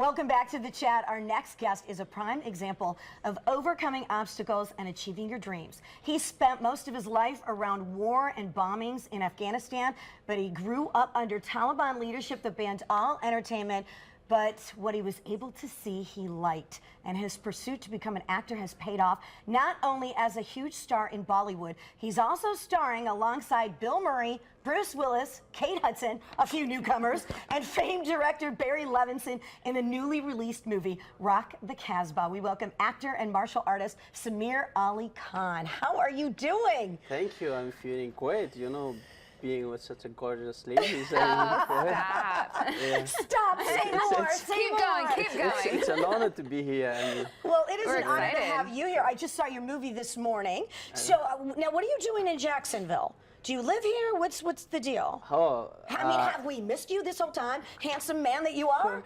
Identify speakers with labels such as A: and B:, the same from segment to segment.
A: Welcome back to the chat. Our next guest is a prime example of overcoming obstacles and achieving your dreams. He spent most of his life around war and bombings in Afghanistan, but he grew up under Taliban leadership that banned all entertainment. But what he was able to see, he liked. And his pursuit to become an actor has paid off, not only as a huge star in Bollywood, he's also starring alongside Bill Murray, Bruce Willis, Kate Hudson, a few newcomers, and famed director Barry Levinson in the newly released movie, Rock the Casbah. We welcome actor and martial artist Samir Ali Khan. How are you doing?
B: Thank you. I'm feeling great. You know, being with such a gorgeous lady.
C: Stop.
B: Yeah.
A: Stop, say more, say
C: Keep
A: more.
C: going, keep going.
B: It's an honor to be here. I mean,
A: Well, it is
C: We're
A: an honor to
C: excited.
A: have you here. I just saw your movie this morning. So now what are you doing in Jacksonville? Do you live here? What's the deal?
B: oh,
A: I mean, have we missed you this whole time? Handsome man that you are?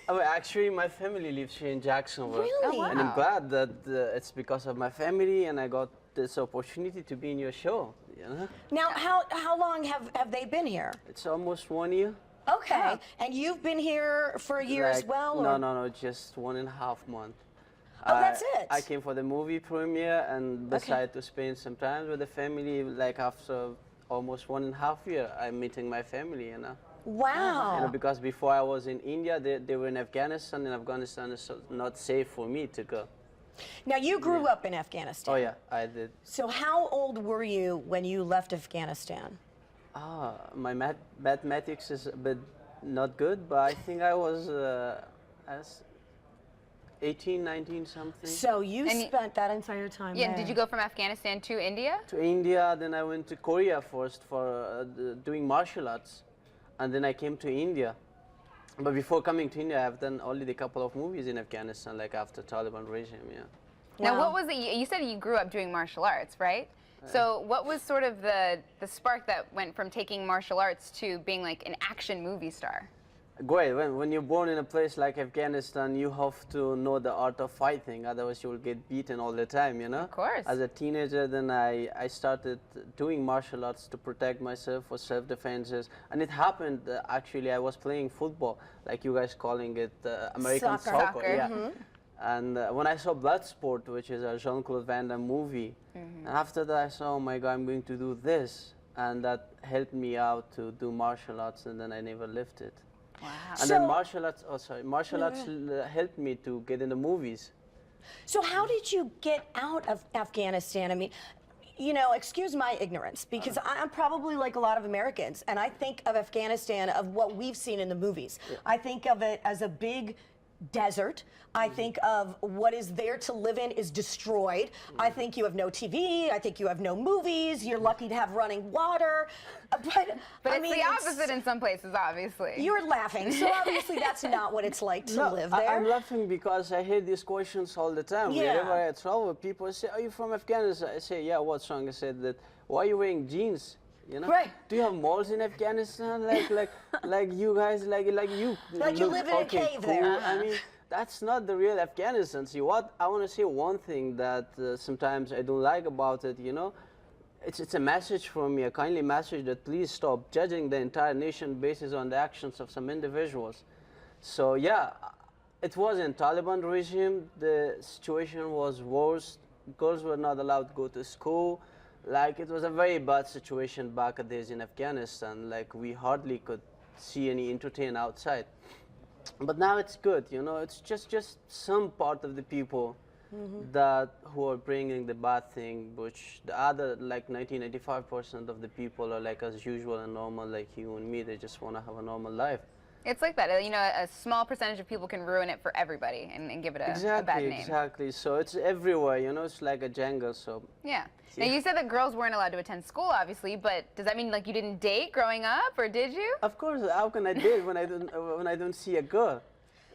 B: well, actually, my family lives here in Jacksonville.
A: Really?
C: Oh, wow.
B: And I'm glad that it's because of my family and I got this opportunity to be in your show. You know?
A: Now, how long have they been here?
B: It's almost 1 year.
A: Okay. And you've been here for a year as well? Or?
B: No, just 1.5 months.
A: Oh, that's it?
B: I came for the movie premiere and decided to spend some time with the family. Like after almost 1.5 years, I'm meeting my family, you know.
A: Wow.
B: You know, because before I was in India, they were in Afghanistan, and Afghanistan is not safe for me to go.
A: Now, you grew up in Afghanistan.
B: Oh yeah, I did.
A: So how old were you when you left Afghanistan?
B: My mathematics is a bit not good, but I think I was as 18, 19 something.
A: So you
C: And
A: spent that entire time
C: Yeah,
A: there.
C: did you go from Afghanistan to India?
B: To India, then I went to Korea first for doing martial arts, and then I came to India. But before coming to India, I've done already a couple of movies in Afghanistan, like after Taliban regime, yeah.
C: Now,
A: Wow.
C: what was it? You said you grew up doing martial arts, right? So what was sort of the spark that went from taking martial arts to being like an action movie star?
B: Great. When you're born in a place like Afghanistan, you have to know the art of fighting, otherwise you will get beaten all the time, you know?
C: Of course.
B: As a teenager, then I started doing martial arts to protect myself for self-defenses. And it happened, actually, I was playing football, like you guys calling it American
A: Soccer.
C: Soccer.
B: Yeah. And when I saw Bloodsport, which is a Jean-Claude Van Damme movie, and after that I saw, oh my God, I'm going to do this. And that helped me out to do martial arts, and then I never left it.
C: Wow.
B: And then martial arts, martial arts helped me to get in the movies.
A: So how did you get out of Afghanistan? I mean, you know, excuse my ignorance, because I'm probably like a lot of Americans, and I think of Afghanistan of what we've seen in the movies.
B: Yeah.
A: I think of it as a big desert. I think of what is there to live in is destroyed. I think you have no TV. I think you have no movies. You're lucky to have running water. But I
C: it's
A: mean,
C: the opposite in some places, obviously.
A: You're laughing, so obviously that's not what it's like to live there.
B: I'm laughing because I hear these questions all the time.
A: Yeah.
B: Wherever I travel, people say, are you from Afghanistan? I say, yeah, what's wrong? I said that, why are you wearing jeans? You know?
A: Right.
B: Do you have malls in Afghanistan? like you guys, like you
A: Like you
B: look,
A: live in a
B: okay,
A: cave
B: cool.
A: there.
B: I mean, that's not the real Afghanistan. See, what I want to say one thing that sometimes I don't like about it, you know, it's a message from me, a kindly message that please stop judging the entire nation based on the actions of some individuals. So yeah, it was in Taliban regime, the situation was worse. Girls were not allowed to go to school. Like, it was a very bad situation back at days in Afghanistan. Like, we hardly could see any entertainment outside. But now it's good, you know, it's just some part of the people that who are bringing the bad thing, which the other, like 95% of the people are like as usual and normal, like you and me. They just want to have a normal life.
C: It's like that. You know, a small percentage of people can ruin it for everybody and give it a bad name.
B: Exactly. So it's everywhere, you know, it's like a jungle. So
C: Yeah. Now, you said that girls weren't allowed to attend school, obviously, but does that mean like you didn't date growing up, or did you?
B: of course, how can I date when I don't see a girl?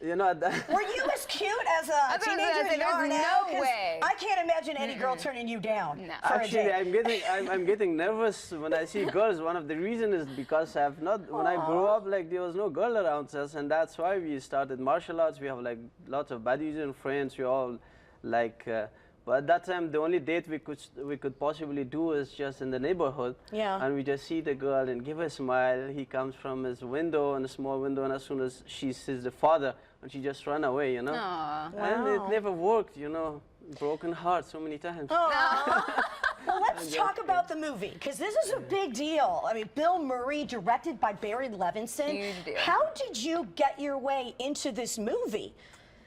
B: You know that.
A: Were you as cute as a
C: That's what I was
A: teenager
C: gonna say,
A: as you are
C: there's
A: now?
C: no
A: 'Cause
C: way.
A: I can't imagine any girl turning you down.
C: No.
A: For a
B: Actually,
A: date.
B: I'm getting nervous when I see girls. One of the reasons is because I've not, when I grew up, like there was no girl around us, and that's why we started martial arts. We have like lots of buddies and friends. We all like, but at that time the only date we could possibly do is just in the neighborhood.
A: Yeah.
B: And we just see the girl and give her a smile. He comes from his window, in a small window, and as soon as she sees the father, and she just ran away, you know.
C: Aw.
B: And it
A: Wow.
B: never worked, you know. Broken heart so many times.
A: Well, let's talk about the movie, because this is a big deal. I mean, Bill Murray, directed by Barry Levinson.
C: Huge deal.
A: How did you get your way into this movie?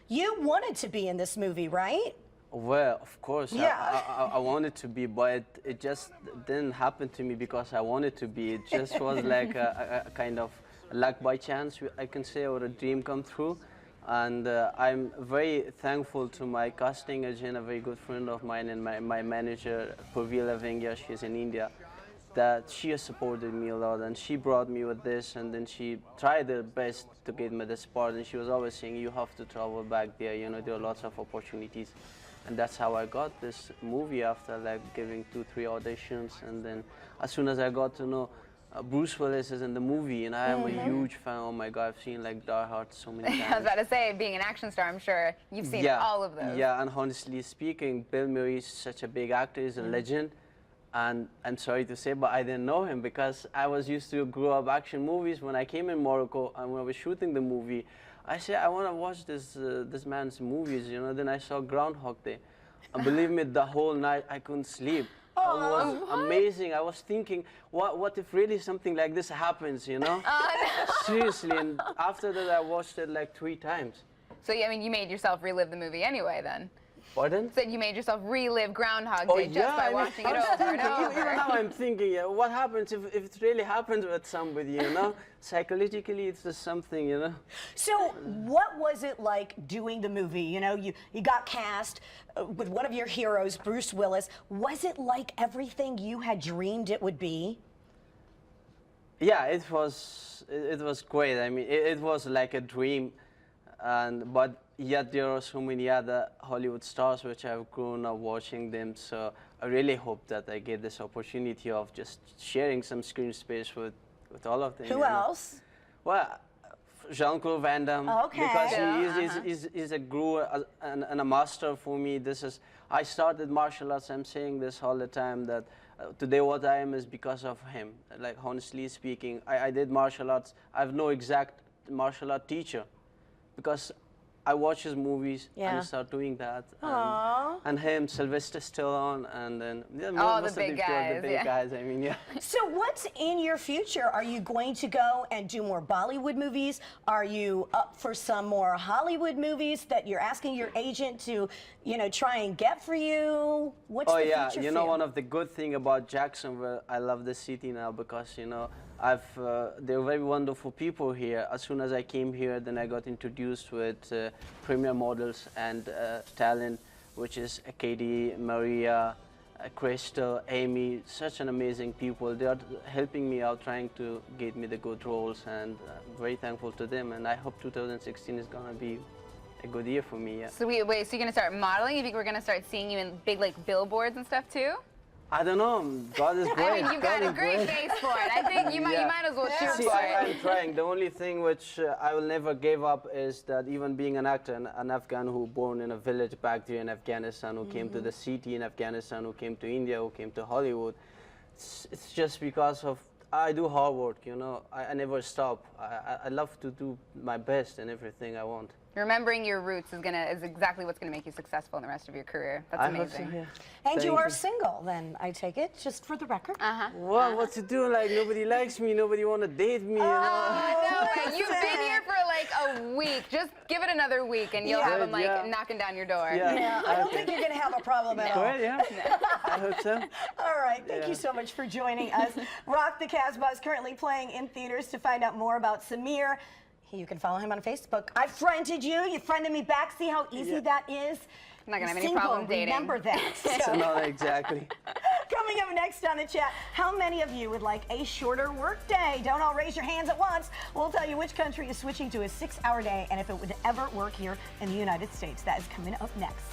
A: You wanted to be in this movie, right?
B: Well, of course,
A: Yeah.
B: I wanted to be, but it just didn't happen to me because I wanted to be. It just was like a kind of luck by chance, I can say, or a dream come true. And I'm very thankful to my casting agent, a very good friend of mine, and my manager, Purvi Lavengya, she's in India, that she has supported me a lot, and she brought me with this, and then she tried her best to get me this part, and she was always saying, you have to travel back there, you know, there are lots of opportunities. And that's how I got this movie after like giving 2-3 auditions, and then as soon as I got to know Bruce Willis is in the movie, and I am a huge fan. Oh my God, I've seen like Die Hard so many times.
C: I was about to say, being an action star, I'm sure you've seen all of those.
B: Yeah, and honestly speaking, Bill Murray is such a big actor, he's a legend. And I'm sorry to say, but I didn't know him because I was used to grow up action movies. When I came in Morocco and when I was shooting the movie, I said, I want to watch this man's movies, you know. Then I saw Groundhog Day. And believe me, the whole night I couldn't sleep. It was amazing. I was thinking, what if really something like this happens, you know? Seriously, and after that I watched it like 3 times.
C: So, I mean, you made yourself relive the movie anyway, then.
B: Pardon?
C: So you made yourself relive Groundhog Day just by watching it over and over.
B: Even now I'm thinking, yeah, what happens if it really happens with somebody, you know? Psychologically, it's just something, you know?
A: So what was it like doing the movie? You know, you got cast with one of your heroes, Bruce Willis. Was it like everything you had dreamed it would be?
B: Yeah, it was great. I mean, it was like a dream, but yet there are so many other Hollywood stars which I've grown up watching them. So I really hope that I get this opportunity of just sharing some screen space with all of them.
A: Who else?
B: Well, Jean-Claude Van Damme,
A: Okay.
B: because he's a guru and a master for me. I started martial arts. I'm saying this all the time that today what I am is because of him. Like honestly speaking, I did martial arts. I have no exact martial art teacher because I watch his movies and start doing that. And him, Sylvester Stallone, and then
C: the big guys.
B: The big guys. I mean, yeah.
A: So what's in your future? Are you going to go and do more Bollywood movies? Are you up for some more Hollywood movies that you're asking your agent to, you know, try and get for you? What's the future for
B: you know, one of the good thing about Jacksonville, I love the city now because, you know, they're very wonderful people here. As soon as I came here, then I got introduced with premier models and talent, which is Katie, Maria, Crystal, Amy, such an amazing people. They are helping me out, trying to get me the good roles, and I'm very thankful to them. And I hope 2016 is gonna be a good year for me. Yeah.
C: So wait, so you're gonna start modeling? You think we're gonna start seeing you in big like billboards and stuff too?
B: I don't know. God is great.
C: I mean, you've got a great face for it. I think you might as well shoot
B: See,
C: for it.
B: I'm trying. The only thing which I will never give up is that even being an actor, an Afghan who born in a village back there in Afghanistan, who came to the city in Afghanistan, who came to India, who came to Hollywood, it's just because of I do hard work, you know. I never stop. I love to do my best in everything I want.
C: Remembering your roots is exactly what's gonna make you successful in the rest of your career. That's amazing.
B: I hope so, yeah.
A: And
B: Thank
A: you are
B: you.
A: single, then, I take it, just for the record.
B: Well, what to do? Like, nobody likes me, nobody want to date me, you know?
C: No way. You've been here for like a week. Just give it another week and you'll have them like knocking down your door.
A: Yeah, I don't think you're going to have a problem at all.
B: Well, yeah, I hope so.
A: All right, thank you so much for joining us. Rock the Casbah is currently playing in theaters. To find out more about Samir, you can follow him on Facebook. I friended you, you friended me back. See how easy that is?
C: I'm not gonna have any
A: Single,
C: problem dating.
A: Remember that.
B: So, no, exactly.
A: Coming up next on the chat, how many of you would like a shorter work day? Don't all raise your hands at once. We'll tell you which country is switching to a 6-hour day and if it would ever work here in the United States. That is coming up next.